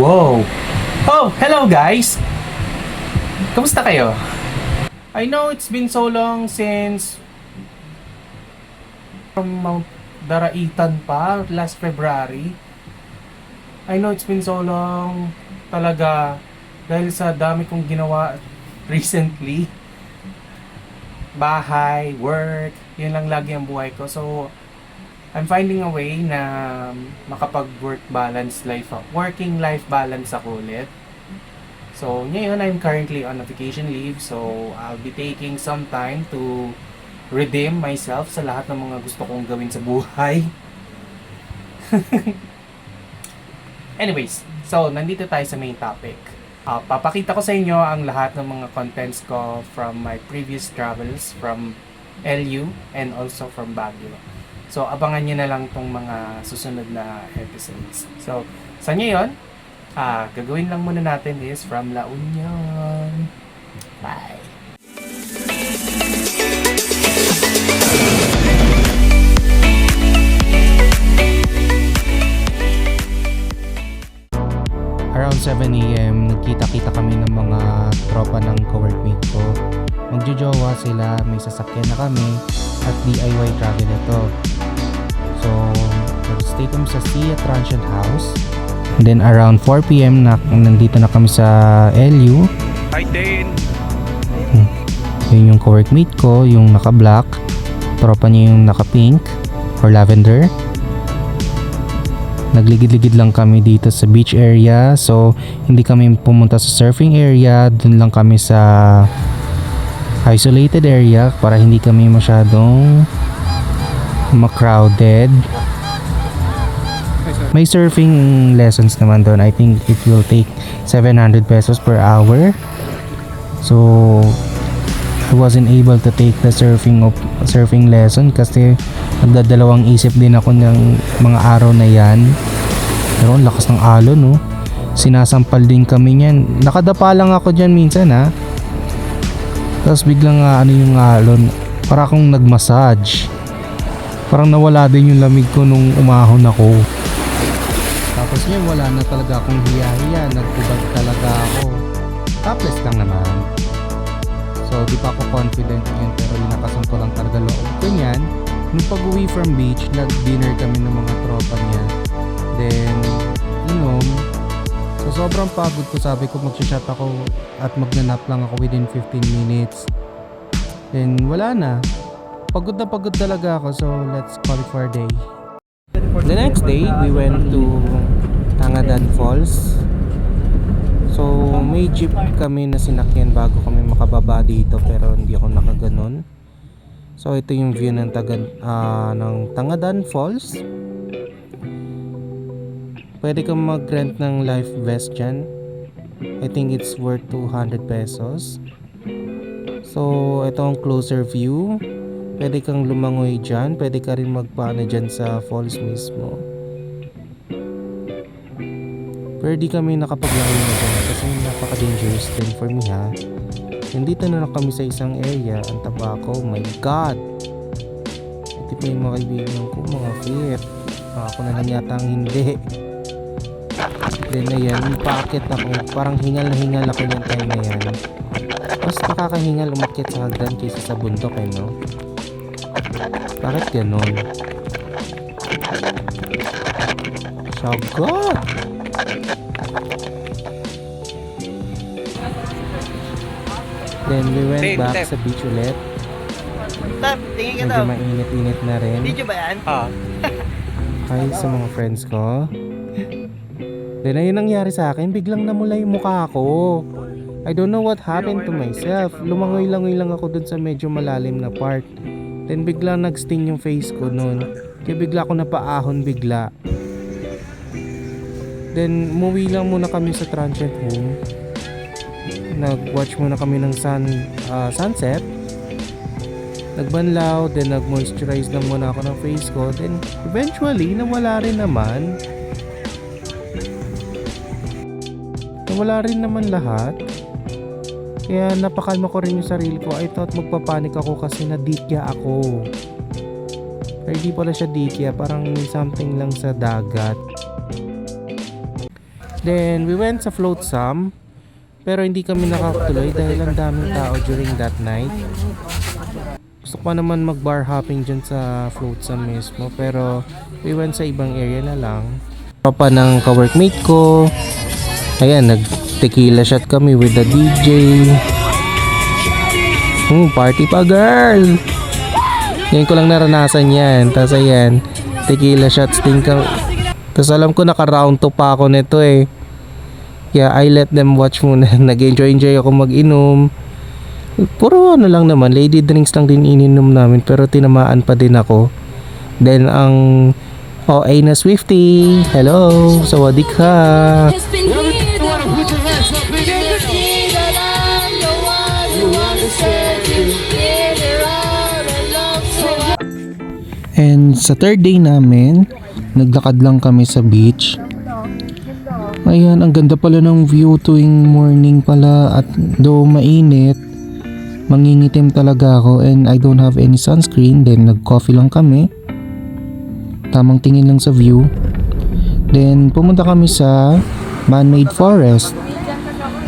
Wow! Oh, hello guys! Kamusta kayo? I know it's been so long since from Mount Daraitan pa, last February. I know it's been so long talaga dahil sa dami kong ginawa recently. Bahay, work, yun lang lagi ang buhay ko. So, I'm finding a way na makapag-work balance life, working life balance ako ulit. So, ngayon I'm currently on a vacation leave, so I'll be taking some time to redeem myself sa lahat ng mga gusto kong gawin sa buhay. Anyways, so nandito tayo sa main topic. Papakita ko sa inyo ang lahat ng mga contents ko from my previous travels from LU and also from Baguio. So, abangan nyo na lang tong mga susunod na episodes. So, sa ngayon, gagawin lang muna natin is from La Union. Bye! Around 7 a.m., nagkita-kita kami ng mga tropa ng co-workmate ko. Magjojowa sila, may sasakyan na kami, at DIY travel ito. So, nag-stay kami sa Sia Transient House. Then around 4 p.m. nandito na kami sa LU. Hi, Dane! Yun yung co-workmate ko, yung naka-black. Tropa niya yung naka-pink or lavender. Nagligid-ligid lang kami dito sa beach area. So, hindi kami pumunta sa surfing area. Dun lang kami sa isolated area para hindi kami masyadong crowded. May surfing lessons naman doon. I think it will take 700 pesos per hour. So I wasn't able to take the surfing lesson kasi nagdadalawang isip din ako ng mga araw na yan. Pero ang lakas ng alon, no? Sinasampal din kami niyan. Nakadapa lang ako dyan minsan, ha. Tapos biglang yung alon, para akong nagmassage. Parang nawala din yung lamig ko nung umahon ako. Tapos ngayon wala na talaga akong hiya-hiya. Nagtubag talaga ako. Topless lang naman. So di pa ako confident yun, pero nakasampo lang talaga loob ko niyan. Nung pag-uwi from beach, nag-dinner kami ng mga tropa niya. Then, inom. So sobrang pagod ko, sabi ko mag-shot ako at magnanap lang ako within 15 minutes. Then wala na. Pagod na pagod talaga ako, so let's call it for a day. The next day, we went to Tangadan Falls. So may jeep kami na sinakyan bago kami makababa dito, pero hindi ako nakaganon. So ito yung view ng Tangadan Falls. Pwede kang mag-rent ng life vest dyan. I think it's worth 200 pesos. So ito ang closer view. Pwede kang lumangoy dyan. Pwede ka rin magpaano dyan sa falls mismo. Pero di kami nakapaglangoy na dyan kasi napaka-dangerous din for me, ha. Nandito na kami sa isang area. Ang taba ko, oh my god. Ito pa yung mga kaibigan ko, mga fit. Ako na lang yata ang hindi. Then ayan, paakit ako. Parang hingal na hingal ako yung time na yan. Mas nakakahingal umakyat sa hagdan kaysa sa bundok, no? Bakit ganon? Sagot! Then we went back sa beach ulit. Tap, tingin ka Medyo daw. mainit-init na rin. Video ba yan? Hi sa mga friends ko. Then ayun nangyari sa akin, biglang namula yung mukha ko. I don't know what happened to myself. Lumangoy-langoy lang ako dun sa medyo malalim na part. Then biglang nag-sting yung face ko nun. Kaya bigla ako napaahon bigla. Then umuwi lang muna kami sa transient home. Nag-watch muna kami ng sunset. Nagbanlaw, then nag-moisturize lang muna ako ng face ko. Then eventually nawala rin naman. Nawala rin naman lahat. Kaya napakalma ko rin yung sarili ko. I thought magpapanik ako kasi nadikya ako. Pero di pala siya dikya. Parang may something lang sa dagat. Then we went sa Flotsam, pero hindi kami nakatuloy dahil ang daming tao during that night. Gusto ko pa naman mag-bar hopping dyan sa Flotsam mismo, pero we went sa ibang area na lang. Papa ng ka-workmate ko. Ayan, nag-tequila shot kami with the DJ. Party pa girl! Ngayon ko lang naranasan yan. Tapos ayan, tequila shots din kami. Tapos alam ko naka-round 2 pa ako nito eh. Yeah, I let them watch muna. Nag-enjoy ako mag-inom. Puro ano lang naman, lady drinks lang din ininom namin, pero tinamaan pa din ako. Then ang OA na Swiftie, hello, sawadik ka. And sa third day namin, naglakad lang kami sa beach. Ayan, ang ganda pala ng view tuwing morning pala, at though mainit, mangingitim talaga ako and I don't have any sunscreen. Then nag-coffee lang kami, tamang tingin lang sa view. Then pumunta kami sa man-made forest.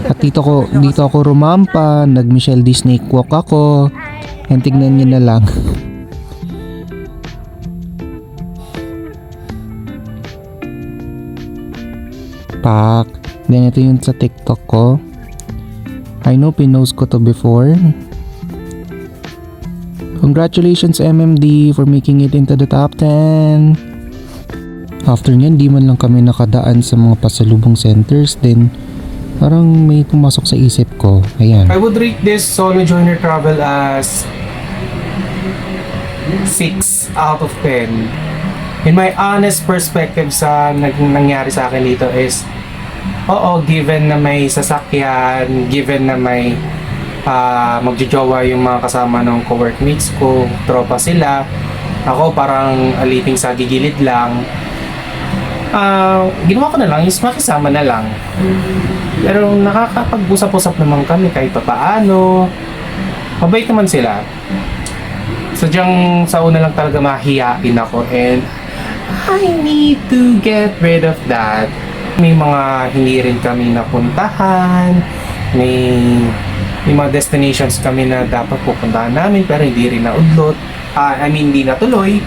At dito ako rumampa, nag-Michelle D snake walk ako. And tignan nyo na lang. Pak. Then ito yung sa TikTok ko. I know pinost ko to before. Congratulations MMD for making it into the top 10. After nyan, di man lang kami nakadaan sa mga pasalubong centers. Then parang may pumasok sa isip ko. Ayan. I would rate this solo joiner travel as 6 out of 10. In my honest perspective sa nangyari sa akin dito is, oo, given na may sasakyan, given na may magjojowa yung mga kasama ng co-workmates ko, tropa sila, ako parang aliping sa gigilid lang, ginawa ko na lang is makisama na lang. Pero nakakapag-usap-usap naman kami kahit pa paano. Mabait naman sila. Sadyang sa una lang talaga mahihain ako, and I need to get rid of that. May mga hindi rin kami napuntahan, may mga destinations kami na dapat pupuntahan namin pero hindi rin naudlot. Hindi natuloy.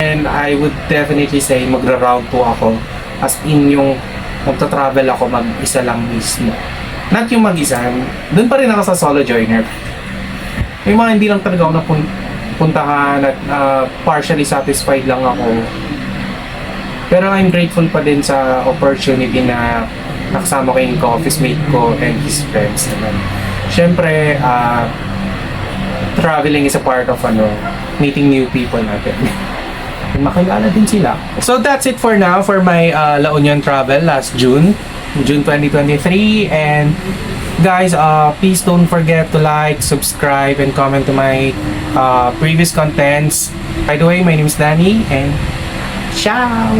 And I would definitely say magra-round 2 ako. As in yung magta-travel ako mag-isa lang mismo. Not yung mag-isa. Doon pa rin ako sa solo joiner. May mga hindi lang talaga ako napuntahan at partially satisfied lang ako. Pero I'm grateful pa din sa opportunity na nakasama ko yung ka-office mate ko and his friends naman. Siyempre, traveling is a part of meeting new people natin. Makilala din sila. So that's it for now for my La Union travel last June 2023. And guys, please don't forget to like, subscribe, and comment to my previous contents. By the way, my name is Danny, and ciao!